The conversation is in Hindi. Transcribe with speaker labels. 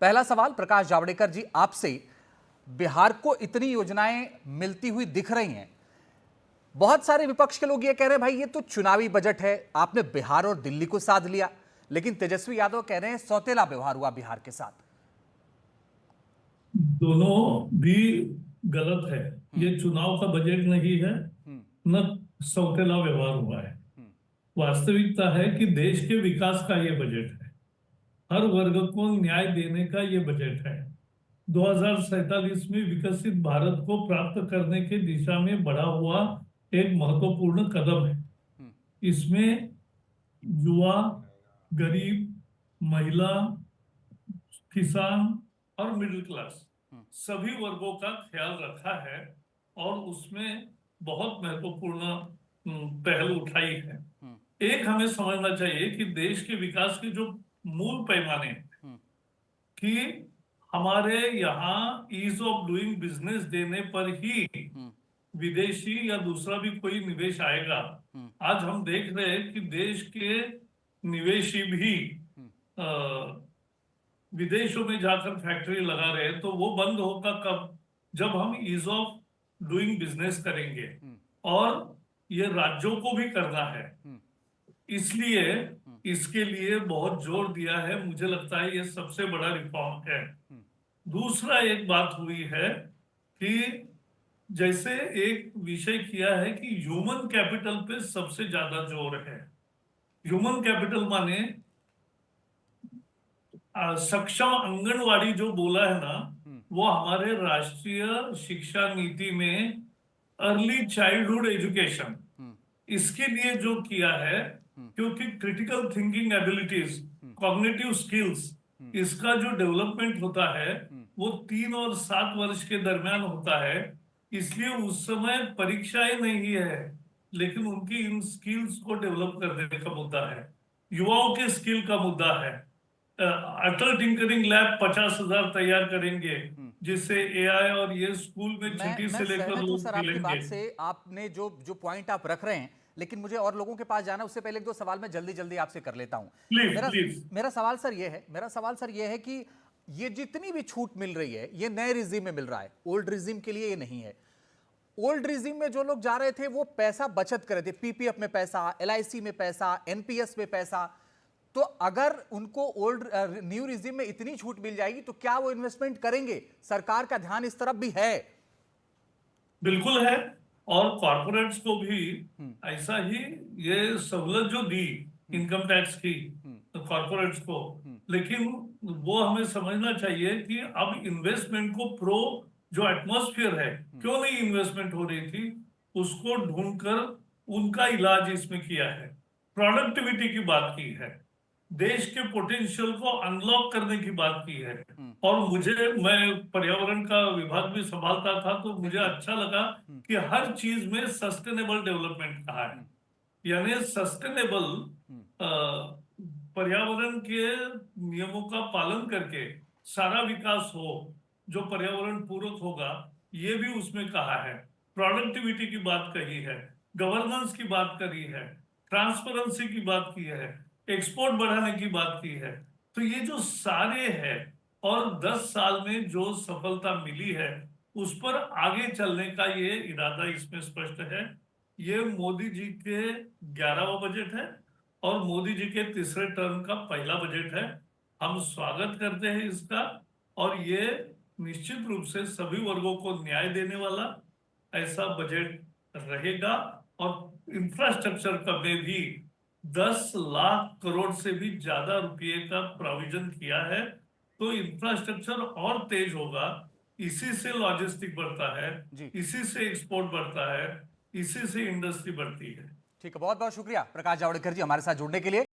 Speaker 1: पहला सवाल प्रकाश जावड़ेकर जी आपसे, बिहार को इतनी योजनाएं मिलती हुई दिख रही हैं, बहुत सारे विपक्ष के लोग ये कह रहे हैं भाई ये तो चुनावी बजट है, आपने बिहार और दिल्ली को साध लिया। लेकिन तेजस्वी यादव कह रहे हैं सौतेला व्यवहार हुआ बिहार के साथ।
Speaker 2: दोनों भी गलत है। ये चुनाव का बजट नहीं है, न सौतेला व्यवहार हुआ है। वास्तविकता है कि देश के विकास का ये बजट है, हर वर्ग को न्याय देने का ये बजट है। 2047 में विकसित भारत को प्राप्त करने की दिशा में बढ़ा हुआ एक महत्वपूर्ण कदम है। इसमें युवा, गरीब, महिला, किसान और मिडिल क्लास सभी वर्गों का ख्याल रखा है और उसमें बहुत महत्वपूर्ण पहल उठाई है। एक हमें समझना चाहिए कि देश के विकास के जो मूल पैमाने हैं कि हमारे यहाँ ईज ऑफ डूइंग बिजनेस देने पर ही विदेशी या दूसरा भी कोई निवेश आएगा। आज हम देख रहे हैं कि देश के निवेशी भी विदेशों में जाकर फैक्ट्री लगा रहे हैं, तो वो बंद होगा कब? जब हम ईज ऑफ डूइंग बिजनेस करेंगे और ये राज्यों को भी करना है। इसलिए इसके लिए बहुत जोर दिया है। मुझे लगता है ये सबसे बड़ा रिफॉर्म है। दूसरा एक बात हुई है कि जैसे एक विषय किया है कि ह्यूमन कैपिटल पे सबसे ज्यादा जोर है। ह्यूमन कैपिटल माने सक्षम आंगनवाड़ी जो बोला है ना, वो हमारे राष्ट्रीय शिक्षा नीति में अर्ली चाइल्डहुड एजुकेशन, इसके लिए जो किया है, क्योंकि critical thinking abilities, cognitive skills, इसका जो डेवलपमेंट होता है वो 3 और 7 वर्ष के दरमियान होता है। इसलिए उस समय परीक्षाएं नहीं है, लेकिन उनकी इन स्किल्स को डेवलप करने का मुद्दा है, युवाओं के स्किल का मुद्दा है। अटल टिंकरिंग लैब 50,000 तैयार करेंगे, जिससे एआई और ये स्कूल में छठी से लेकर लोग
Speaker 1: सर आपकी
Speaker 2: मिलेंगे।
Speaker 1: बात से, आपने जो जो पॉइंट आप रख रहे हैं, लेकिन मुझे और लोगों के पास जाना है, उससे पहले एक दो सवाल मैं जल्दी जल्दी आपसे कर लेता हूं।
Speaker 2: Please please.
Speaker 1: मेरा सवाल सर ये है कि ये जितनी भी छूट मिल रही है ये नए रिजीम में मिल रहा है, ओल्ड रिजीम के लिए ये नहीं है। ओल्ड रिजीम में जो लोग जा रहे थे वो पैसा बचत कर रहे थे, पीपीएफ में पैसा, एलआईसी में पैसा, एनपीएस में पैसा। तो अगर उनको ओल्ड न्यू रिजीम में इतनी छूट मिल जाएगी तो क्या वो इन्वेस्टमेंट करेंगे? सरकार का ध्यान इस तरफ भी है।
Speaker 2: बिल्कुल है, और कॉर्पोरेट्स को भी ऐसा ही ये सहूलत जो दी इनकम टैक्स की कॉर्पोरेट्स को, लेकिन वो हमें समझना चाहिए कि अब इन्वेस्टमेंट को प्रो जो एटमॉस्फेयर है, क्यों नहीं इन्वेस्टमेंट हो रही थी, उसको ढूंढकर उनका इलाज इसमें किया है। प्रोडक्टिविटी की बात की है, देश के पोटेंशियल को अनलॉक करने की बात की है। और मैं पर्यावरण का विभाग भी संभालता था, तो मुझे अच्छा लगा कि हर चीज में सस्टेनेबल डेवलपमेंट कहा है, यानी सस्टेनेबल पर्यावरण के नियमों का पालन करके सारा विकास हो जो पर्यावरण पूरक होगा, ये भी उसमें कहा है। प्रोडक्टिविटी की बात कही है, गवर्नेंस की बात करी है, ट्रांसपेरेंसी की बात की है, एक्सपोर्ट बढ़ाने की बात की है। तो ये जो सारे हैं और 10 साल में जो सफलता मिली है, उस पर आगे चलने का ये इरादा इसमें स्पष्ट है। ये मोदी जी के 11वां बजट है और मोदी जी के तीसरे टर्म का पहला बजट है। हम स्वागत करते हैं इसका, और ये निश्चित रूप से सभी वर्गों को न्याय देने वाला ऐसा बजट रहेगा। और इंफ्रास्ट्रक्चर का में भी 10 लाख करोड़ से भी ज्यादा रुपये का प्रोविजन किया है, तो इंफ्रास्ट्रक्चर और तेज होगा। इसी से लॉजिस्टिक बढ़ता है, इसी से एक्सपोर्ट बढ़ता है, इसी से इंडस्ट्री बढ़ती है।
Speaker 1: ठीक है, बहुत बहुत शुक्रिया प्रकाश जावड़ेकर जी हमारे साथ जुड़ने के लिए।